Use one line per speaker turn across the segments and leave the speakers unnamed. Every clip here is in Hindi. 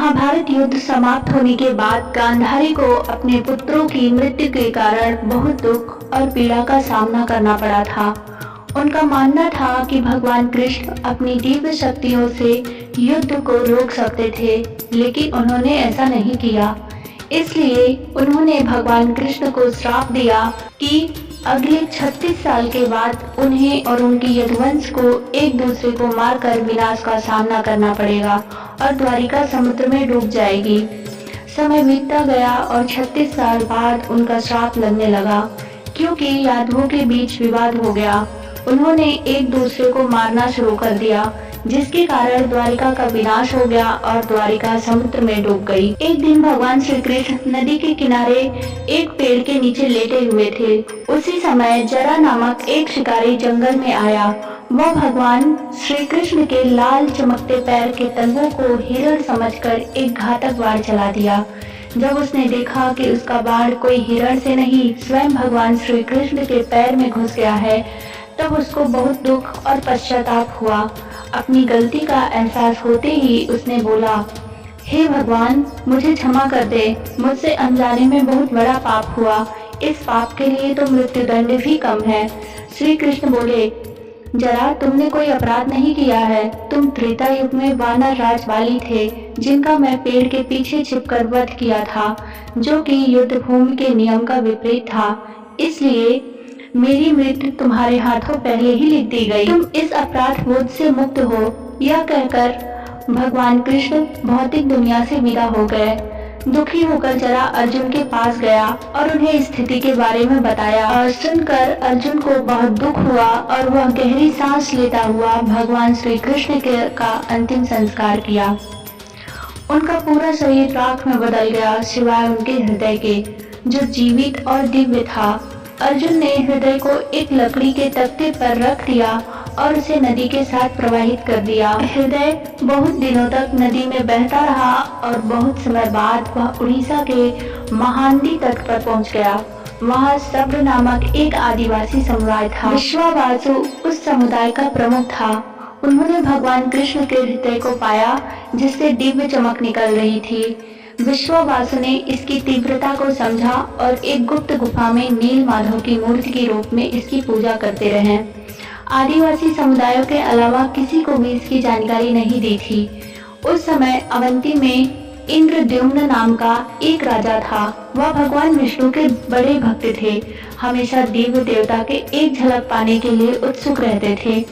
महाभारत युद्ध समाप्त होने के बाद गांधारी को अपने पुत्रों की मृत्यु के कारण बहुत दुख और पीड़ा का सामना करना पड़ा था। उनका मानना था कि भगवान कृष्ण अपनी दिव्य शक्तियों से युद्ध को रोक सकते थे, लेकिन उन्होंने ऐसा नहीं किया। इसलिए उन्होंने भगवान कृष्ण को श्राप दिया कि अगले 36 साल के बाद उन्हें और उनके यदुवंश को एक दूसरे को मारकर विनाश का सामना करना पड़ेगा और द्वारिका समुद्र में डूब जाएगी। समय बीतता गया और 36 साल बाद उनका श्राप लगने लगा, क्योंकि यादवों के बीच विवाद हो गया। उन्होंने एक दूसरे को मारना शुरू कर दिया, जिसके कारण द्वारिका का विनाश हो गया और द्वारिका समुद्र में डूब गई। एक दिन भगवान श्री कृष्ण नदी के किनारे एक पेड़ के नीचे लेटे हुए थे। उसी समय जरा नामक एक शिकारी जंगल में आया। वह भगवान श्री कृष्ण के लाल चमकते पैर के तलवों को हिरण समझकर एक घातक वार चला दिया। जब उसने देखा कि उसका बाण कोई हिरण से नहीं, स्वयं भगवान श्री कृष्ण के पैर में घुस गया है, तब उसको बहुत दुख और पश्चाताप हुआ। अपनी गलती का एहसास होते ही उसने बोला, हे भगवान, मुझे क्षमा कर दे। मुझसे अनजाने में बहुत बड़ा पाप हुआ। इस पाप के लिए तो मृत्युदंड भी कम है। श्री कृष्ण बोले, जरा तुमने कोई अपराध नहीं किया है। तुम त्रेता युग में वानर राज वाली थे, जिनका मैं पेड़ के पीछे छिपकर वध किया था, जो कि युद्ध भूमि के नियम का विपरीत था। इसलिए मेरी मृत्यु तुम्हारे हाथों पहले ही लिख दी गई। तुम इस अपराध बोध से मुक्त हो। यह कहकर भगवान कृष्ण भौतिक दुनिया से विदा हो गए। दुखी होकर जरा अर्जुन के पास गया और उन्हें स्थिति के बारे में बताया। और सुनकर अर्जुन को बहुत दुख हुआ और वह गहरी सांस लेता हुआ भगवान श्री कृष्ण का अंतिम संस्कार किया। उनका पूरा शरीर राख में बदल गया, सिवाय उनके हृदय के, जो जीवित और दिव्य था। अर्जुन ने हृदय को एक लकड़ी के तख्ते पर रख दिया और उसे नदी के साथ प्रवाहित कर दिया। हृदय बहुत दिनों तक नदी में बहता रहा और बहुत समय बाद वह उड़ीसा के महानदी तट पर पहुंच गया। वहां सब्र नामक एक आदिवासी समुदाय था। विश्वावासु उस समुदाय का प्रमुख था। उन्होंने भगवान कृष्ण के हृदय को पाया, जिससे दिव्य चमक निकल रही थी। विश्वावासु ने इसकी तीव्रता को समझा और एक गुप्त गुफा में नील माधव की मूर्ति के रूप में इसकी पूजा करते रहे। आदिवासी समुदायों के अलावा किसी को भी इसकी जानकारी नहीं दी थी। उस समय अवंती में इंद्रद्युम्न नाम का एक राजा था। वह भगवान विष्णु के बड़े भक्त थे। हमेशा देव देवता के एक झलक पाने के लिए उत्सुक रहते थे।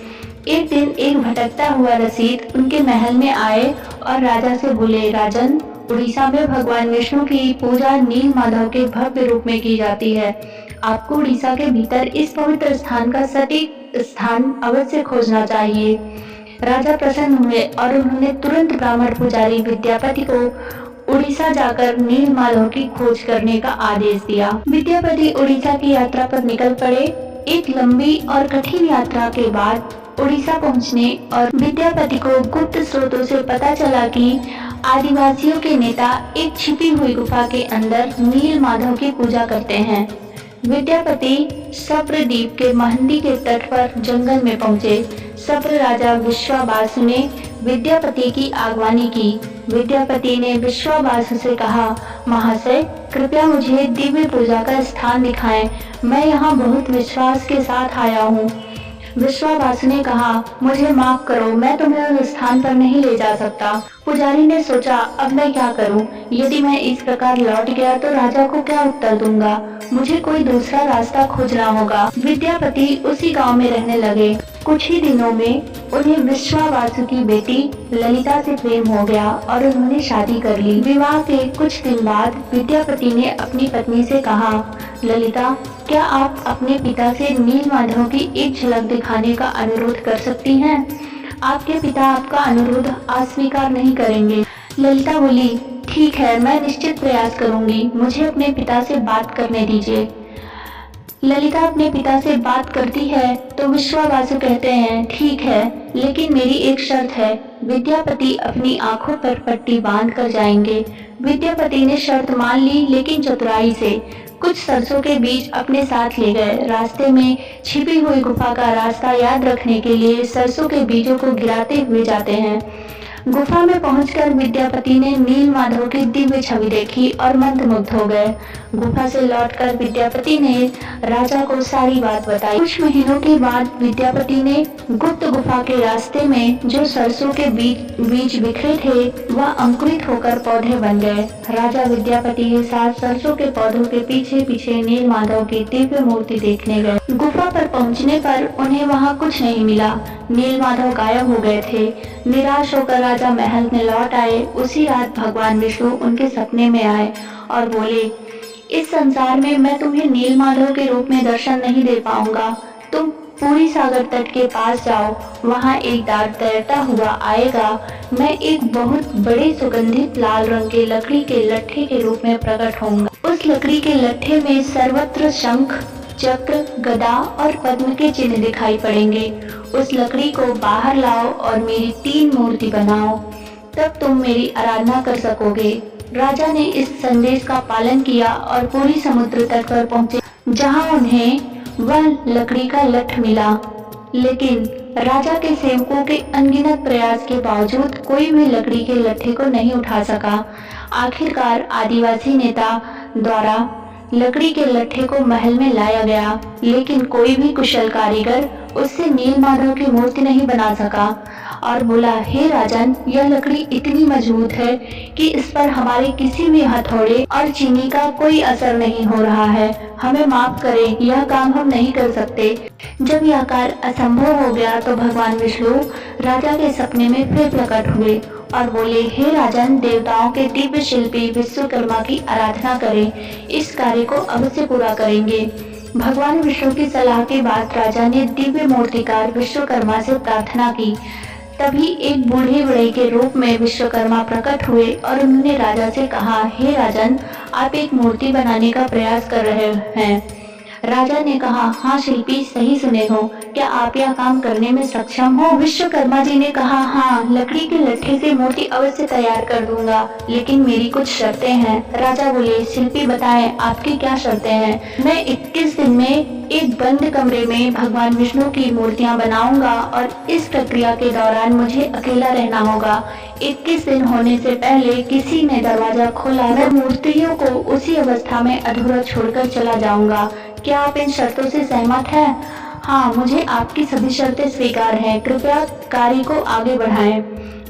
एक दिन एक भटकता हुआ रसीद उनके महल में आए और राजा से बोले, राजन, उड़ीसा में भगवान विष्णु की पूजा नील माधव के भव्य रूप में की जाती है। आपको उड़ीसा के भीतर इस पवित्र स्थान का सटीक स्थान अवश्य खोजना चाहिए। राजा प्रसन्न हुए और उन्होंने तुरंत ब्राह्मण पुजारी विद्यापति को उड़ीसा जाकर नील माधव की खोज करने का आदेश दिया। विद्यापति उड़ीसा की यात्रा पर निकल पड़े। एक लंबी और कठिन यात्रा के बाद उड़ीसा पहुंचने और विद्यापति को गुप्त स्रोतों से पता चला कि आदिवासियों के नेता एक छिपी हुई गुफा के अंदर नील माधव की पूजा करते हैं। विद्यापति सप्रद्वीप के महंदी के तट पर जंगल में पहुंचे। सप्र राजा विश्वावासु ने विद्यापति की आगवानी की। विद्यापति ने विश्वावासु से कहा, महाशय, कृपया मुझे दिव्य पूजा का स्थान दिखाएं। मैं यहाँ बहुत विश्वास के साथ आया हूँ। विश्वावासु ने कहा, मुझे माफ करो, मैं तुम्हें उस स्थान पर नहीं ले जा सकता। पुजारी ने सोचा, अब मैं क्या करूं? यदि मैं इस प्रकार लौट गया तो राजा को क्या उत्तर दूंगा? मुझे कोई दूसरा रास्ता खोजना होगा। विद्यापति उसी गांव में रहने लगे। कुछ ही दिनों में उन्हें विश्वावासु की बेटी ललिता से प्रेम हो गया और उन्होंने शादी कर ली। विवाह के कुछ दिन बाद विद्यापति ने अपनी पत्नी से कहा, ललिता, क्या आप अपने पिता से नील माधव की एक झलक दिखाने का अनुरोध कर सकती हैं? आपके पिता आपका अनुरोध अस्वीकार नहीं करेंगे। ललिता बोली, ठीक है, मैं निश्चित प्रयास करूंगी। मुझे अपने पिता से बात करने दीजिए। ललिता अपने पिता से बात करती है तो विश्वावासु कहते हैं, ठीक है, लेकिन मेरी एक शर्त है। विद्यापति अपनी आंखों पर पट्टी बांध कर जाएंगे। विद्यापति ने शर्त मान ली, लेकिन चतुराई से कुछ सरसों के बीज अपने साथ ले गए। रास्ते में छिपी हुई गुफा का रास्ता याद रखने के लिए सरसों के बीजों को गिराते हुए जाते हैं। गुफा में पहुंचकर विद्यापति ने नील माधव की दिव्य छवि देखी और मंत्रमुग्ध हो गए। गुफा से लौटकर विद्यापति ने राजा को सारी बात बताई। कुछ महीनों के बाद विद्यापति ने गुप्त गुफा के रास्ते में जो सरसों के बीज बिखरे थे वह अंकुरित होकर पौधे बन गए। राजा विद्यापति के साथ सरसों के पौधों के पीछे पीछे नील माधव की दिव्य मूर्ति देखने गए। गुफा पर पहुंचने पर उन्हें वहां कुछ नहीं मिला। नील माधव गायब हो गए थे। निराश होकर राजा महल में लौट आए। उसी रात भगवान विष्णु उनके सपने में आए और बोले, इस संसार में मैं तुम्हें नील माधव के रूप में दर्शन नहीं दे पाऊंगा। तुम पूरी सागर तट के पास जाओ, वहां एक दाग तैरता हुआ आएगा। मैं एक बहुत बड़े सुगंधित लाल रंग के लकड़ी के लट्ठे के रूप में प्रकट होऊंगा। उस लकड़ी के लट्ठे में सर्वत्र शंख, चक्र, गदा और पद्म के चिन्ह दिखाई पड़ेंगे। उस लकड़ी को बाहर लाओ और मेरी 3 मूर्ति बनाओ, तब तुम मेरी आराधना कर सकोगे। राजा ने इस संदेश का पालन किया और पूरी समुद्र तट पर पहुंचे, जहां उन्हें वह लकड़ी का लट्ठ मिला। लेकिन राजा के सेवकों के अनगिनत प्रयास के बावजूद कोई भी लकड़ी के लट्ठे को नहीं उठा सका। आखिरकार आदिवासी नेता द्वारा लकड़ी के लट्ठे को महल में लाया गया, लेकिन कोई भी कुशल कारीगर उससे नील माधव की मूर्ति नहीं बना सका और बोला, हे राजन, यह लकड़ी इतनी मजबूत है कि इस पर हमारे किसी भी हथौड़े और चीनी का कोई असर नहीं हो रहा है। हमें माफ करें, यह काम हम नहीं कर सकते। जब यह कार्य असंभव हो गया तो भगवान विष्णु राजा के सपने में फिर प्रकट हुए और बोले, हे राजन, देवताओं के दिव्य शिल्पी विश्वकर्मा की आराधना करें, इस कार्य को अवश्य पूरा करेंगे। भगवान विष्णु की सलाह के बाद राजा ने दिव्य मूर्तिकार विश्वकर्मा से प्रार्थना की। तभी एक बूढ़े बढ़ई के रूप में विश्वकर्मा प्रकट हुए और उन्होंने राजा से कहा, हे राजन, आप एक मूर्ति बनाने का प्रयास कर रहे हैं। राजा ने कहा, हाँ शिल्पी, सही सुने हो, क्या आप यह काम करने में सक्षम हो? विश्वकर्मा जी ने कहा, हाँ, लकड़ी के लट्ठे से मूर्ति अवश्य तैयार कर दूंगा, लेकिन मेरी कुछ शर्तें हैं। राजा बोले, शिल्पी बताएं, आपकी क्या शर्तें हैं? मैं 21 दिन में एक बंद कमरे में भगवान विष्णु की मूर्तियां बनाऊंगा और इस प्रक्रिया के दौरान मुझे अकेला रहना होगा। 21 दिन होने से पहले किसी ने दरवाजा खोला, मैं मूर्तियों को उसी अवस्था में अधूरा छोड़कर चला जाऊंगा। क्या आप इन शर्तों से सहमत हैं? हाँ, मुझे आपकी सभी शर्तें स्वीकार हैं। कृपया कार्य को आगे बढ़ाएं।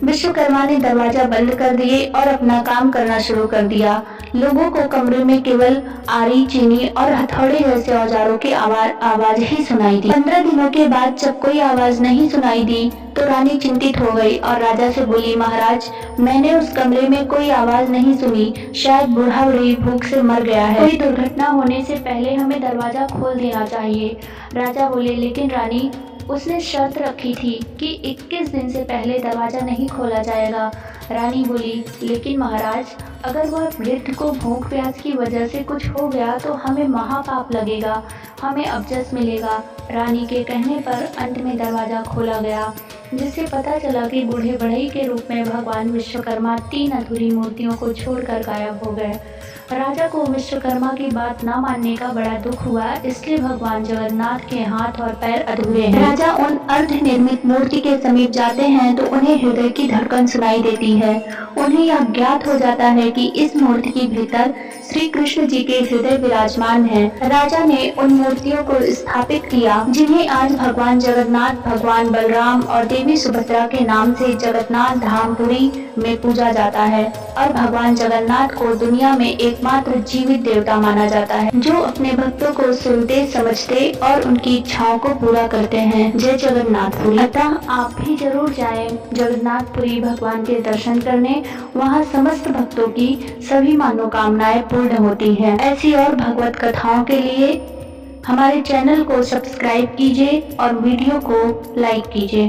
विश्वकर्मा ने दरवाजा बंद कर दिए और अपना काम करना शुरू कर दिया। लोगों को कमरे में केवल आरी, चीनी और हथौड़े जैसे औजारों की आवाज ही सुनाई दी। 15 दिनों के बाद जब कोई आवाज नहीं सुनाई दी तो रानी चिंतित हो गई और राजा से बोली, महाराज, मैंने उस कमरे में कोई आवाज नहीं सुनी, शायद बूढ़ा बुढ़ी भूख से मर गया है। कोई दुर्घटना होने से पहले हमें दरवाजा खोल देना चाहिए। राजा बोले, लेकिन रानी, उसने शर्त रखी थी कि 21 दिन से पहले दरवाजा नहीं खोला जाएगा। रानी बोली, लेकिन महाराज, अगर वह वृद्ध को भूख प्यास की वजह से कुछ हो गया तो हमें महापाप लगेगा, हमें अपजस मिलेगा। रानी के कहने पर अंत में दरवाजा खोला गया, जिससे पता चला कि बूढ़े बढ़ई के रूप में भगवान विश्वकर्मा 3 अधूरी मूर्तियों को छोड़कर गायब हो गए। राजा को विश्वकर्मा की बात न मानने का बड़ा दुख हुआ, इसलिए भगवान जगन्नाथ के हाथ और पैर अधूरे हैं। राजा उन अर्ध निर्मित मूर्ति के समीप जाते हैं तो उन्हें हृदय की धड़कन सुनाई देती है। उन्हें यह ज्ञात हो जाता है कि इस मूर्ति के भीतर श्री कृष्ण जी के हृदय विराजमान हैं। राजा ने उन मूर्तियों को स्थापित किया, जिन्हें आज भगवान जगन्नाथ, भगवान बलराम और देवी सुभद्रा के नाम से जगन्नाथ धामपुरी में पूजा जाता है और भगवान जगन्नाथ को दुनिया में एकमात्र जीवित देवता माना जाता है, जो अपने भक्तों को सुनते, समझते और उनकी इच्छाओं को पूरा करते हैं। जय जगन्नाथपुरी। अतः आप भी जरूर जाएं जगन्नाथपुरी भगवान के दर्शन करने। वहां समस्त भक्तों की सभी मनोकामनाएं पूर्ण होती हैं। ऐसी और भगवत कथाओं के लिए हमारे चैनल को सब्सक्राइब कीजिए और वीडियो को लाइक कीजिए।